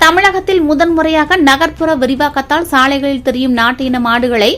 தமிழகத்தில் முதன்முறையாக நகர்ப்புற விரிவாக்கத்தால் சாலைகளில் தெரியும் நாட்டு இன மாடுகளை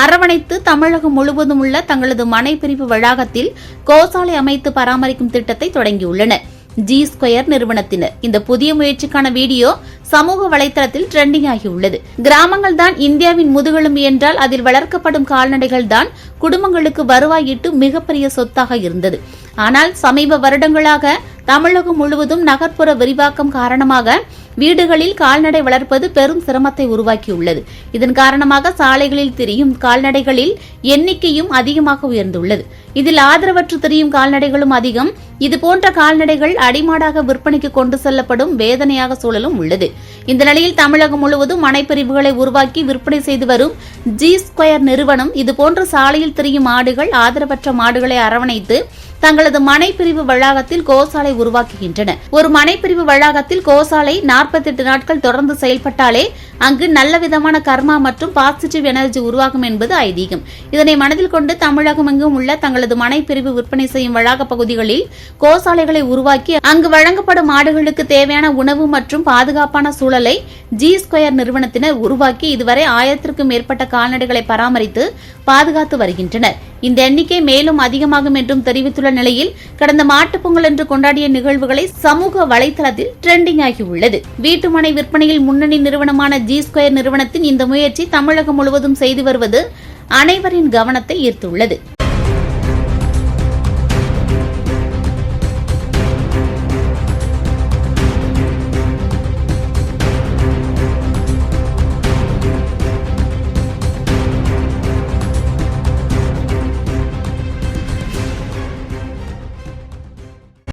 அரவணைத்து தமிழகம் முழுவதும் உள்ள தங்களது மனைப்பிரிவு வளாகத்தில் கோசாலை அமைத்து பராமரிக்கும் திட்டத்தை தொடங்கியுள்ளனர். ஜி ஸ்கொயர் நிறுவனத்தினர் இந்த புதிய முயற்சிக்கான வீடியோ சமூக வலைதளத்தில் ட்ரெண்டிங் ஆகியுள்ளது. கிராமங்கள் தான் இந்தியாவின் முதுகெலும்பு என்றால் அதில் வளர்க்கப்படும் கால்நடைகள் தான் குடும்பங்களுக்கு வருவாய் ஈட்டு மிகப்பெரிய சொத்தாக இருந்தது. ஆனால் சமீப வருடங்களாக தமிழகம் முழுவதும் நகர்ப்புற விரிவாக்கம் காரணமாக வீடுகளில் கால்நடை வளர்ப்பது பெரும் சிரமத்தை உருவாக்கியுள்ளது. இதன் காரணமாக சாலைகளில் திரியும் கால்நடைகளில் எண்ணிக்கையும் அதிகமாக உயர்ந்துள்ளது. இதில் ஆதரவற்று திரியும் கால்நடைகளும் அதிகம். இதுபோன்ற கால்நடைகள் அடிமாடாக விற்பனைக்கு கொண்டு செல்லப்படும் வேதனையாக சூழலும் உள்ளது. இந்த நிலையில் தமிழகம் முழுவதும் மனைப்பிரிவுகளை உருவாக்கி விற்பனை செய்து வரும் ஜி ஸ்கொயர் நிறுவனம் இதுபோன்ற சாலையில் திரியும் மாடுகள் ஆதரவற்ற மாடுகளை அரவணைத்து தங்களது மனைப்பிரிவு வளாகத்தில் கோசாலை உருவாக்குகின்றன. ஒரு மனைப்பிரிவு வளாகத்தில் கோசாலை 48 நாட்கள் தொடர்ந்து செயல்பட்டாலே அங்கு நல்ல விதமான கர்மா மற்றும் பாசிட்டிவ் எனர்ஜி உருவாகும் என்பது ஐதீகம். இதனை மனதில் கொண்டு தமிழகம் எங்கும் உள்ள தங்களது மனைப்பிரிவு விற்பனை செய்யும் வளாக பகுதிகளில் கோசாலைகளை உருவாக்கி அங்கு வழங்கப்படும் மாடுகளுக்கு தேவையான உணவு மற்றும் பாதுகாப்பான சூழலை ஜி ஸ்கொயர் நிறுவனத்தினர் உருவாக்கி இதுவரை 1000க்கும் மேற்பட்ட கால்நடைகளை பராமரித்து பாதுகாத்து வருகின்றனர். இந்த எண்ணிக்கை மேலும் அதிகமாகும் என்றும் தெரிவித்துள்ள நிலையில் கடந்த மாட்டுப் பொங்கல் என்று கொண்டாடிய நிகழ்வுகளை சமூக வலைதளத்தில் ட்ரெண்டிங் ஆகியுள்ளது. வீட்டுமனை விற்பனையில் முன்னணி நிறுவனமான ஜி ஸ்கொயர் நிறுவனத்தின் இந்த முயற்சி தமிழகம் முழுவதும் செய்து வருவது அனைவரின் கவனத்தை ஈர்த்துள்ளது.